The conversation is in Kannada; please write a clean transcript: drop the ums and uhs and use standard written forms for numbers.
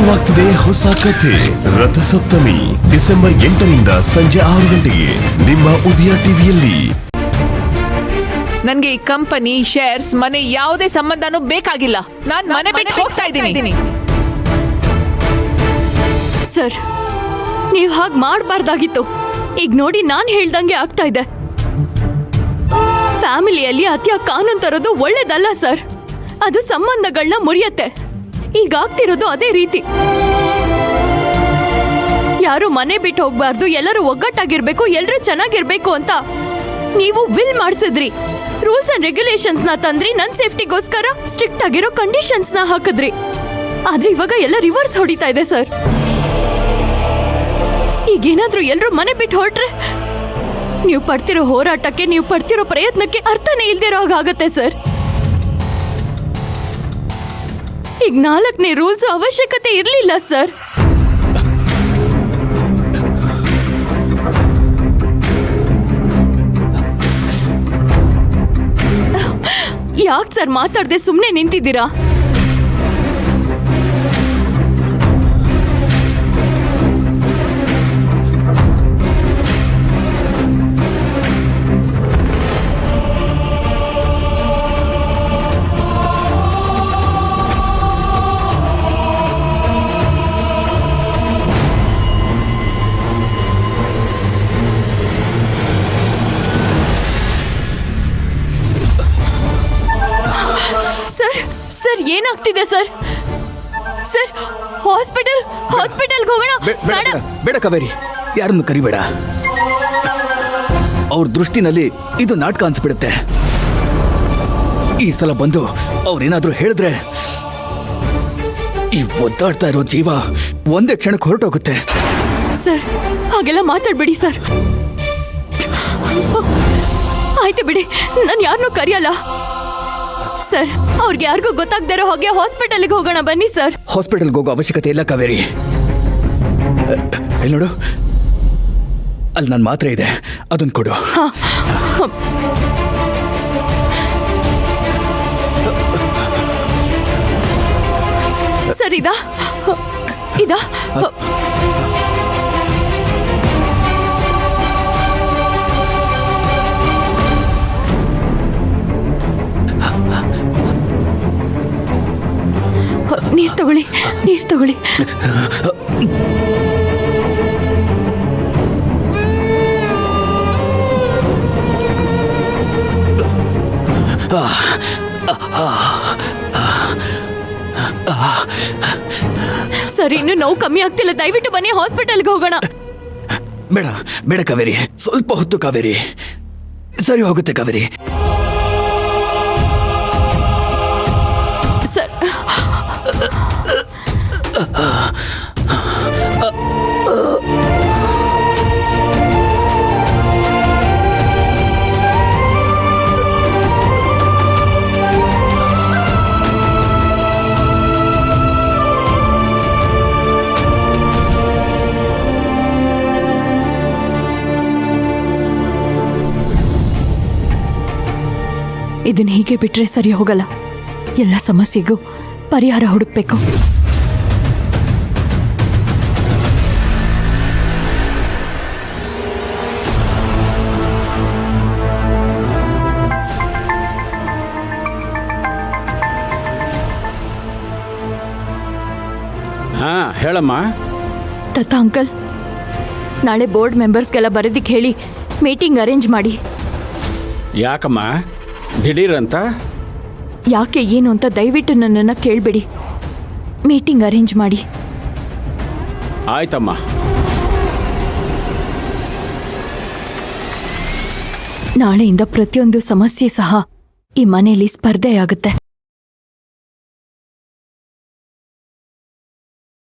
ಶುರುವಾಗ್ತಿದೆ ಹೊಸ ಕಥೆ ರಥಸಪ್ತಮಿ ಡಿಸೆಂಬರ್ 8ರಿಂದ ಸಂಜೆ 6 ಗಂಟೆಗೆ ನಿಮ್ಮ ಉದಯ ಟಿವಿಯಲ್ಲಿ. ನನ್ಗೆ ಈ ಕಂಪನಿ ಶೇರ್ಸ್ ಮನೆ ಯಾವುದೇ ಸಂಬಂಧನೂ ಬೇಕಾಗಿಲ್ಲ. ನಾನ್ ಮನೆ ಬಿಟ್ಟು ಹೋಗ್ತಾ ಇದ್ದೀನಿ. ಸರ್, ನೀವ್ ಹಾಗೆ ಮಾಡಬಾರ್ದಾಗಿತ್ತು. ಈಗ ನೋಡಿ, ನಾನ್ ಹೇಳ್ದಂಗೆ ಆಗ್ತಾ ಇದೆ. ಫ್ಯಾಮಿಲಿಯಲ್ಲಿ ಅತಿಯ ಕಾನೂನು ತರೋದು ಒಳ್ಳೇದಲ್ಲ ಸರ್. ಅದು ಸಂಬಂಧಗಳನ್ನ ಮುರಿಯತ್ತೆ. ಈಗ ಆಗ್ತಿರೋದು ಅದೇ ರೀತಿ. ಯಾರು ಮನೆ ಬಿಟ್ಟು ಹೋಗ್ಬಾರ್ದು, ಎಲ್ಲರೂ ಒಗ್ಗಟ್ಟಾಗಿರ್ಬೇಕು, ಎಲ್ಲರೂ ಚೆನ್ನಾಗಿರ್ಬೇಕು ಅಂತ ನೀವು ವಿಲ್ ಮಾಡಿಸಿದ್ರಿ. ರೂಲ್ಸ್ ಅಂಡ್ ರೆಗ್ಯುಲೇಷನ್ಸ್ ನ ತಂದ್ರಿ. ನನ್ ಸೇಫ್ಟಿಗೋಸ್ಕರ ಸ್ಟ್ರಿಕ್ಟ್ ಆಗಿರೋ ಕಂಡೀಷನ್ಸ್ ನ ಹಾಕಿದ್ರಿ. ಆದ್ರೆ ಇವಾಗ ಎಲ್ಲ ರಿವರ್ಸ್ ಹೊಡಿತಾ ಇದೆ ಸರ್. ಈಗೇನಾದ್ರೂ ಎಲ್ರು ಮನೆ ಬಿಟ್ಟು ಹೊರಟ್ರೆ ನೀವು ಪಡ್ತಿರೋ ಹೋರಾಟಕ್ಕೆ, ನೀವು ಪಡ್ತಿರೋ ಪ್ರಯತ್ನಕ್ಕೆ ಅರ್ಥನೇ ಇಲ್ದಿರೋ ಹಾಗಾಗತ್ತೆ ಸರ್. ಈಗ 4ನೇ ರೂಲ್ಸ್ ಅವಶ್ಯಕತೆ ಇರ್ಲಿಲ್ಲ ಸರ್. ಯಾಕೆ ಸರ್ ಮಾತಾಡದೆ ಸುಮ್ಮನೆ ನಿಂತಿದ್ದೀರಾ? ಸರ್, ಏನಾಗ್ತಿದೆ ಸರ್? ಸರ್, ಹಾಸ್ಪಿಟಲ್ಗೆ ಹೋಗೋಣ. ಬೇಡ ಕಾವೇರಿ, ಯಾರನ್ನು ಕರಿಬೇಡ. ಅವ್ರ ದೃಷ್ಟಿನಲ್ಲಿ ಇದು ನಾಟಕ ಅನ್ಸ್ಬಿಡುತ್ತೆ. ಈ ಸಲ ಬಂದು ಅವ್ರೇನಾದ್ರೂ ಹೇಳಿದ್ರೆ ಈ ಒದ್ದಾಡ್ತಾ ಇರೋ ಜೀವ ಒಂದೇ ಕ್ಷಣಕ್ಕೆ ಹೊರಟೋಗುತ್ತೆ. ಸರ್, ಹಾಗೆಲ್ಲ ಮಾತಾಡ್ಬೇಡಿ ಸರ್. ಆಯ್ತು ಬಿಡಿ, ನಾನು ಯಾರನ್ನೂ ಕರೆಯಲ್ಲ ಸರ್. ಅವ್ರಿಗೆ ಯಾರಿಗೂ ಗೊತ್ತಾಗದೇ ಇರೋ ಹಾಗೆ ಹಾಸ್ಪಿಟಲ್ಗೆ ಹೋಗೋಣ ಬನ್ನಿ ಸರ್. ಹಾಸ್ಪಿಟಲ್ಗೆ ಹೋಗೋ ಅವಶ್ಯಕತೆ ಇಲ್ಲ ಕಾವೇರಿ. ಇಲ್ಲಿ ನೋಡು, ಅಲ್ಲಿ ನನ್ನ ಮಾತ್ರೆ ಇದೆ, ಅದನ್ನ ಕೊಡು. ಸರ್, ಇದಾ ನೀರ್ ತಗೊಳ್ಳಿ. ಸರಿ, ಇನ್ನು ನೋವು ಕಮ್ಮಿ ಆಗ್ತಿಲ್ಲ. ದಯವಿಟ್ಟು ಬನ್ನಿ, ಹಾಸ್ಪಿಟಲ್ಗೆ ಹೋಗೋಣ. ಬೇಡ ಕಾವೇರಿ, ಸ್ವಲ್ಪ ಹೊತ್ತು ಕಾವೇರಿ. ಸರಿ ಹೋಗುತ್ತೆ ಕಾವೇರಿ. ಸರ್, ಇದನ್ನ ಹೀಗೆ ಬಿಟ್ರೆ ಸರಿ ಹೋಗಲ್ಲ. ಎಲ್ಲ ಸಮಸ್ಯೆಗೂ ಪರಿಹಾರ ಹುಡುಕ್ಬೇಕು. ಹೇಳಮ್ಮ. ದತ್ತ ಅಂಕಲ್, ನಾಳೆ ಬೋರ್ಡ್ ಮೆಂಬರ್ಸ್ಗೆಲ್ಲ ಬರೋದಿಕ್ಕೆ ಹೇಳಿ ಮೀಟಿಂಗ್ ಅರೇಂಜ್ ಮಾಡಿ. ಯಾಕಮ್ಮ ದಿಢೀರಂತ? ಯಾಕೆ ಏನು ಅಂತ ದಯವಿಟ್ಟು ನನ್ನನ್ನು ಕೇಳಬೇಡಿ. ಮೀಟಿಂಗ್ ಅರೇಂಜ್ ಮಾಡಿ. ಆಯ್ತಮ್ಮ. ನಾಳೆಯಿಂದ ಪ್ರತಿಯೊಂದು ಸಮಸ್ಯೆ ಸಹ ಈ ಮನೆಯಲ್ಲಿ ಸ್ಪರ್ಧೆಯಾಗುತ್ತೆ.